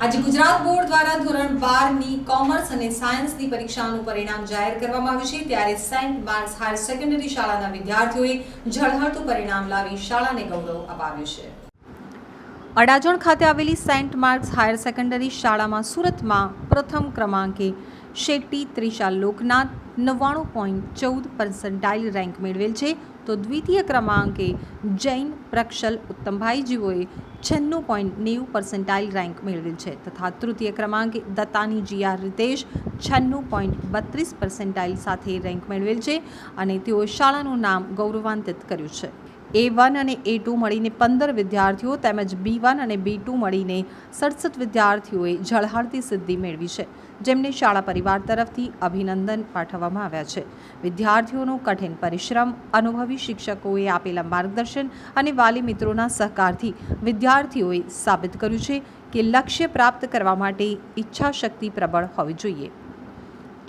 આજે ગુજરાત બોર્ડ દ્વારા ધોરણ 12ની કોમર્સ અને સાયન્સની પરીક્ષાનું પરિણામ જાહેર કરવામાં આવ્યું છે ત્યારે સેન્ટ માર્ક્સ હાયર સેકન્ડરી શાળાના વિદ્યાર્થીઓએ ઝળહળતું પરિણામ લાવી શાળાને ગૌરવ અપાવ્યું છે। અડાજણ ખાતે આવેલી સેન્ટ માર્ક્સ હાયર સેકન્ડરી શાળામાં સુરતમાં પ્રથમ ક્રમાંકે શેટ્ટી ત્રિશાલ લોકનાથ 99.14% રેન્ક મેળવેલ છે તો દ્વિતીય ક્રમાંકે જૈન પ્રક્ષલ ઉત્તમભાઈ જીઓએ 96.90% રેન્ક મેળવેલ છે તથા તૃતીય ક્રમાંકે દત્તાની જીઆર રીતેશ 96.32% સાથે રેન્ક મેળવેલ છે અને તેઓ શાળાનું નામ ગૌરવાન્વિત કર્યું છે। A1 અને A2 મળીને 15 વિદ્યાર્થીઓ તેમજ B1 અને B2 મળીને 67 વિદ્યાર્થીઓએ ઝળહળતી સિદ્ધિ મેળવી છે જેમને શાળા પરિવાર તરફથી અભિનંદન પાઠવવામાં આવ્યા છે। વિદ્યાર્થીઓનું કઠિન પરિશ્રમ, અનુભવી શિક્ષકોએ આપેલા માર્ગદર્શન અને વાલી મિત્રોના સહકારથી વિદ્યાર્થીઓએ સાબિત કર્યું છે કે લક્ષ્ય પ્રાપ્ત કરવા માટે ઈચ્છાશક્તિ પ્રબળ હોવી જોઈએ।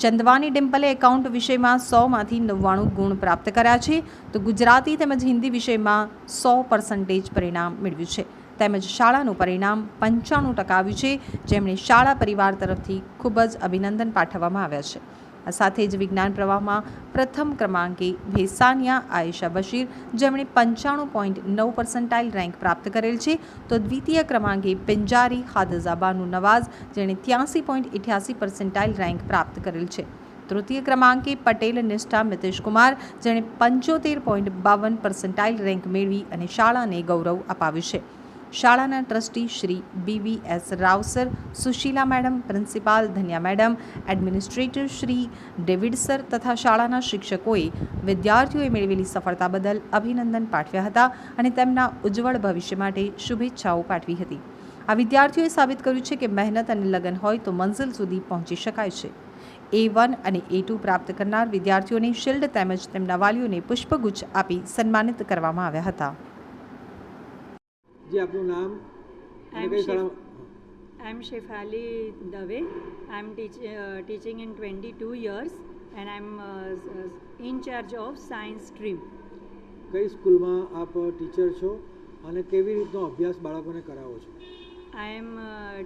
ચંદવાની ડિમ્પલે એકાઉન્ટ વિષયમાં 100માંથી 99 ગુણ પ્રાપ્ત કર્યા છે તો ગુજરાતી તેમજ હિન્દી વિષયમાં 100% પરિણામ મેળવ્યું છે તેમજ શાળાનું પરિણામ 95% આવ્યું છે જેમણે શાળા પરિવાર તરફથી ખૂબ જ અભિનંદન પાઠવવામાં આવ્યા છે। આ સાથે જ વિજ્ઞાન પ્રવાહમાં પ્રથમ ક્રમાંકે ભેસાનિયા આયેશા બશીર જેમણે 95.9% રેન્ક પ્રાપ્ત કરેલ છે તો દ્વિતીય ક્રમાંકે પિંજારી હાદઝાબાનુ નવાઝ જેણે 83.88% રેન્ક પ્રાપ્ત કરેલ છે। તૃતીય ક્રમાંકે પટેલ નિષ્ઠા મિતેશ કુમાર જેણે 75.52% રેન્ક મેળવી અને શાળાને ગૌરવ અપાવ્યું છે। શાળાના trustee Shri BVS Rao sir, Sushila madam, principal Dhanya madam, administrator Shri David sir તથા શાળાના શિક્ષકોએ વિદ્યાર્થીઓએ મેળવેલી સફળતા બદલ અભિનંદન પાઠવ્યા હતા અને તેમના ઉજ્જવળ ભવિષ્ય માટે શુભેચ્છાઓ પાઠવી હતી। આ વિદ્યાર્થીઓએ સાબિત કર્યું છે કે મહેનત અને લગન હોય તો મંઝિલ સુધી પહોંચી શકાય છે। A1 અને A2 પ્રાપ્ત કરનાર વિદ્યાર્થીઓને શિલ્ડ તેમજ તેમના વાલીઓને પુષ્પગુચ્છ આપી સન્માનિત કરવામાં આવ્યા હતા। जी आपનું નામ અને કઈ શાળા? I am Shefali Dave. I am teaching in 22 years and I am in charge of science stream. કઈ સ્કૂલમાં આપ ટીચર છો અને કેવી રીતનો અભ્યાસ બાળકોને કરાવો છો? I am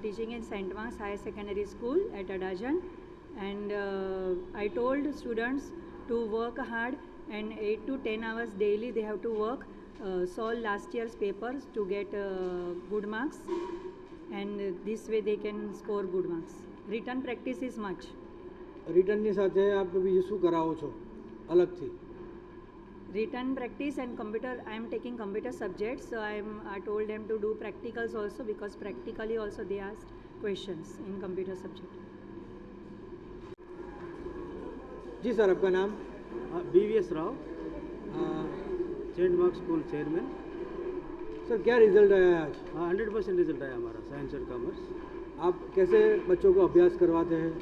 teaching in St. Mark's Higher Secondary School at Adajan and I told students to work hard and 8 to 10 hours daily they have to work, solve last year's papers to get good marks and this way they can score good marks. Written practice is much. રિટર્નની સાથે આપ બીજું શું કરાવો છો અલગથી? Written practice and computer, I am taking computer subjects, so I told them to do practicals also because practically also they asked questions in computer subject. जी sir, आपका नाम? BVS Rao, Saint Mark's school chairman. Sir क्या result आया है आज? 100% result आया हमारा science and commerce. आप कैसे बच्चों को अभ्यास करवाते हैं?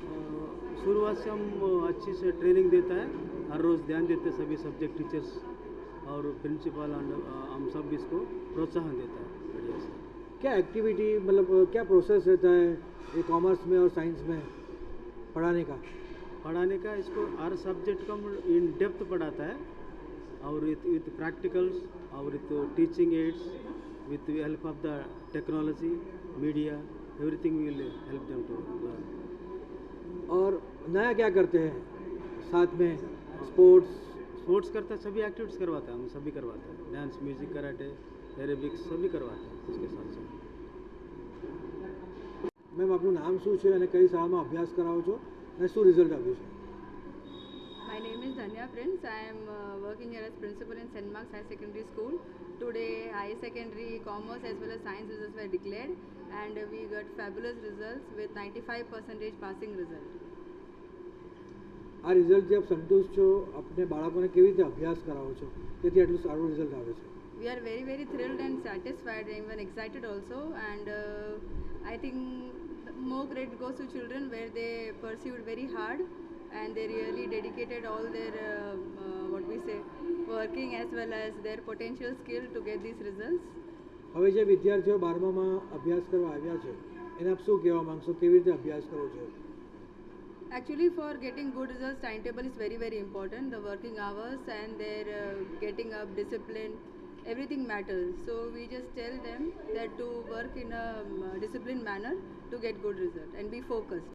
शुरुआत से हम अच्छी से ट्रेनिंग देता है, हर रोज़ ध्यान देते हैं सभी सब्जेक्ट टीचर्स और प्रिंसिपल हम सब इसको प्रोत्साहन देता है बढ़िया से। क्या एक्टिविटी मतलब क्या प्रोसेस रहता है ये कॉमर्स में और साइंस में पढ़ाने का? इसको हर सब्जेक्ट को इन डेप्थ पढ़ाता है और विथ प्रैक्टिकल्स और with teaching aids with help of the technology media everything will help them to learn. और नया क्या करते हैं साथ में? स्पोर्ट्स करता है, सभी एक्टिविटीज़ करवाता है, हम सभी करवाते हैं, डांस, म्यूजिक, कराटे, एरोबिक्स सभी करवाते हैं इसके साथ साथ। મેમ આપનું નામ શું છે અને કઈ શાળામાં અભ્યાસ કરાવો છો અને શું રિઝલ્ટ આવ્યું છે? My name is Dhanya Prince. I am working here as principal in St. Mark's Higher Secondary School. Today, higher secondary commerce as well as science results were declared and we got fabulous results with 95% passing result. આ રિઝલ્ટથી આપ સંતુષ્ટ છો? આપણે બાળકોને કેવી રીતે અભ્યાસ કરાવો છો જેથી આટલું સારું રિઝલ્ટ આવે છે? We are very, very thrilled and satisfied and even excited also and I think more credit goes to children where they pursued very hard and they really dedicated all their working as well as their potential skill to get these results. હવે જે વિદ્યાર્થીઓ 12મામાં અભ્યાસ કરવા આવ્યા છે એને આપ શું કહેવા માંગશો? કેવી રીતે અભ્યાસ કરો છો? Actually, for getting good results, timetable is very, very important. The working hours and their getting up, discipline, everything matters. So we just tell them that to work in a disciplined manner to get good result and be focused.